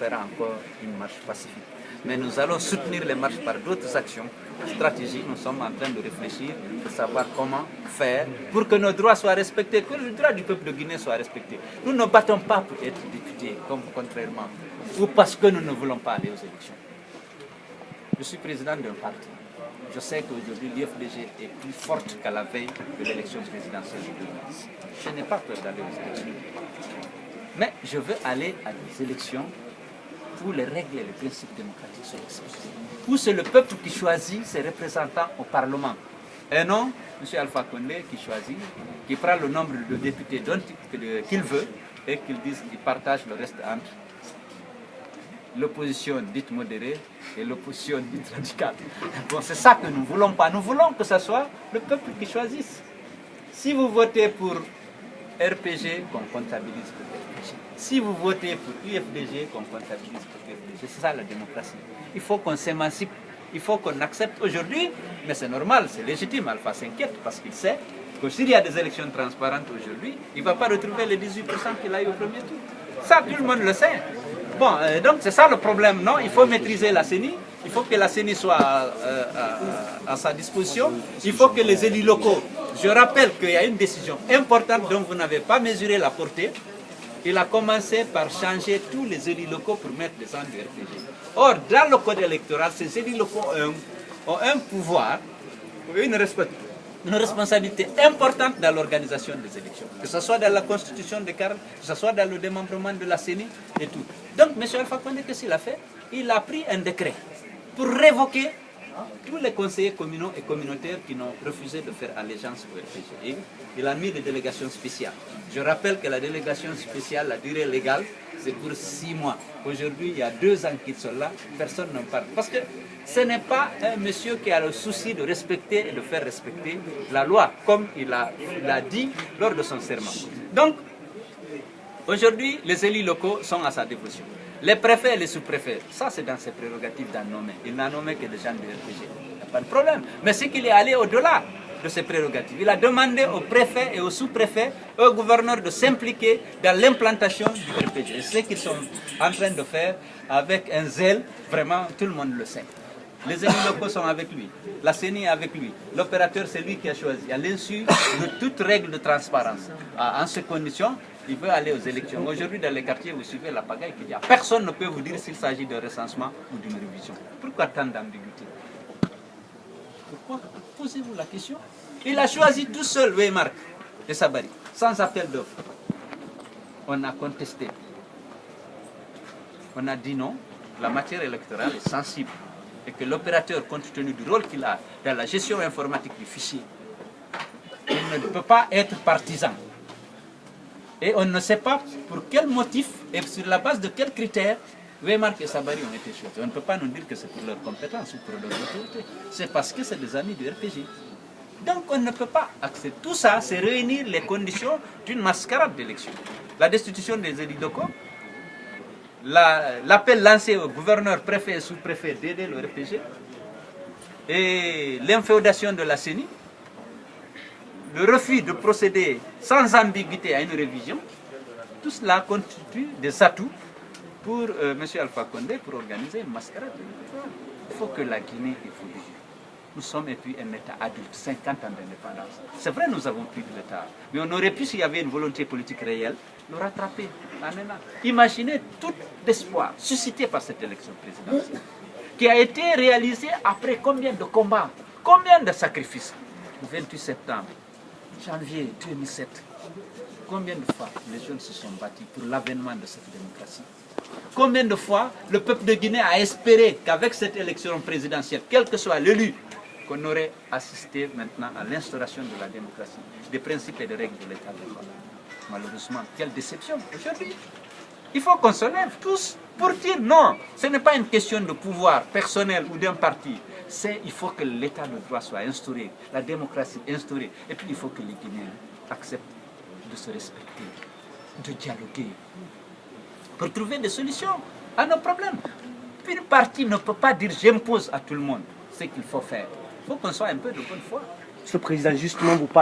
fera encore une marche pacifique. Mais nous allons soutenir les marches par d'autres actions stratégiques. Nous sommes en train de réfléchir, de savoir comment faire pour que nos droits soient respectés, que le droit du peuple de Guinée soit respecté. Nous ne battons pas pour être députés, comme contrairement, ou parce que nous ne voulons pas aller aux élections. Je suis président d'un parti. Je sais qu'aujourd'hui l'IFDG est plus forte qu'à la veille de l'élection présidentielle de 2010. Je n'ai pas peur d'aller aux élections. Mais je veux aller à des élections où les règles et les principes démocratiques sont respectés. Où c'est le peuple qui choisit ses représentants au Parlement. Et non M. Alpha Condé qui choisit, qui prend le nombre de députés qu'il veut et qu'il dise qu'il partage le reste entre l'opposition dite modérée et l'opposition dite radicale. Bon, c'est ça que nous ne voulons pas. Nous voulons que ce soit le peuple qui choisisse. Si vous votez pour RPG, qu'on comptabilise pour RPG. Si vous votez pour UFDG, qu'on comptabilise pour UFDG. C'est ça la démocratie. Il faut qu'on s'émancipe. Il faut qu'on accepte aujourd'hui, mais c'est normal, c'est légitime. Alpha s'inquiète parce qu'il sait que s'il y a des élections transparentes aujourd'hui, il ne va pas retrouver les 18% qu'il a eu au premier tour. Ça, tout le monde le sait. Bon, donc c'est ça le problème, non? Il faut maîtriser la CENI, il faut que la CENI soit à sa disposition, il faut que les élus locaux, je rappelle qu'il y a une décision importante dont vous n'avez pas mesuré la portée, il a commencé par changer tous les élus locaux pour mettre des gens du RPG. Or, dans le code électoral, ces élus locaux ont un pouvoir, une responsabilité importante dans l'organisation des élections, que ce soit dans la constitution de Karl, que ce soit dans le démembrement de la CENI et tout. Donc, M. Alpha Condé, qu'est-ce qu'il a fait? Il a pris un décret pour révoquer tous les conseillers communaux et communautaires qui n'ont refusé de faire allégeance au RPG. Et il a mis des délégations spéciales. Je rappelle que la délégation spéciale, la durée légale, c'est pour 6 mois. Aujourd'hui, il y a 2 ans qu'ils sont là, personne n'en parle. Parce que ce n'est pas un monsieur qui a le souci de respecter et de faire respecter la loi, comme il a dit lors de son serment. Donc, aujourd'hui, les élus locaux sont à sa dévotion. Les préfets et les sous-préfets, ça c'est dans ses prérogatives d'en nommer. Il n'a nommé que des gens du RPG. Il n'y a pas de problème. Mais c'est qu'il est allé au-delà de ses prérogatives. Il a demandé aux préfets et aux sous-préfets, aux gouverneurs de s'impliquer dans l'implantation du RPG. Et c'est ce qu'ils sont en train de faire avec un zèle, vraiment tout le monde le sait. Les élus locaux sont avec lui, la CENI est avec lui, l'opérateur c'est lui qui a choisi, à l'insu de toute règle de transparence. En ces conditions, il veut aller aux élections. Aujourd'hui, dans les quartiers, vous suivez la pagaille qu'il y a. Personne ne peut vous dire s'il s'agit d'un recensement ou d'une révision. Pourquoi tant d'ambiguïté? Pourquoi? Posez-vous la question. Il a choisi tout seul Weymark et Sabari, sans appel d'offres. On a contesté. On a dit non, la matière électorale est sensible. Et que l'opérateur, compte tenu du rôle qu'il a dans la gestion informatique du fichier, il ne peut pas être partisan. Et on ne sait pas pour quel motif et sur la base de quels critères Weymark et Sabari ont été choisis. On ne peut pas nous dire que c'est pour leur compétence ou pour leur autorité. C'est parce que c'est des amis du RPG. Donc on ne peut pas accepter. Tout ça, c'est réunir les conditions d'une mascarade d'élection. La destitution des élus locaux, l'appel lancé au gouverneur, préfet et sous-préfet d'aider le RPG, et l'inféodation de la CENI, le refus de procéder sans ambiguïté à une révision, tout cela constitue des atouts pour M. Alpha Condé pour organiser une mascarade. Il faut que la Guinée évolue. Nous sommes et puis un État adulte, 50 ans d'indépendance. C'est vrai, nous avons pris de l'État, mais on aurait pu, s'il y avait une volonté politique réelle, le rattraper en un an. Imaginez tout l'espoir suscité par cette élection présidentielle, qui a été réalisée après combien de combats, combien de sacrifices. Le 28 septembre, janvier 2007, combien de fois les jeunes se sont battus pour l'avènement de cette démocratie? Combien de fois le peuple de Guinée a espéré qu'avec cette élection présidentielle, quel que soit l'élu, qu'on aurait assisté maintenant à l'instauration de la démocratie, des principes et des règles de l'État de droit. Malheureusement, quelle déception aujourd'hui. Il faut qu'on se lève tous pour dire non, ce n'est pas une question de pouvoir personnel ou d'un parti. Il faut que l'État de droit soit instauré, la démocratie instaurée. Et puis il faut que les Guinéens acceptent de se respecter, de dialoguer, pour trouver des solutions à nos problèmes. Une partie ne peut pas dire j'impose à tout le monde ce qu'il faut faire. Il faut qu'on soit un peu de bonne foi. Ce président, justement, vous parle.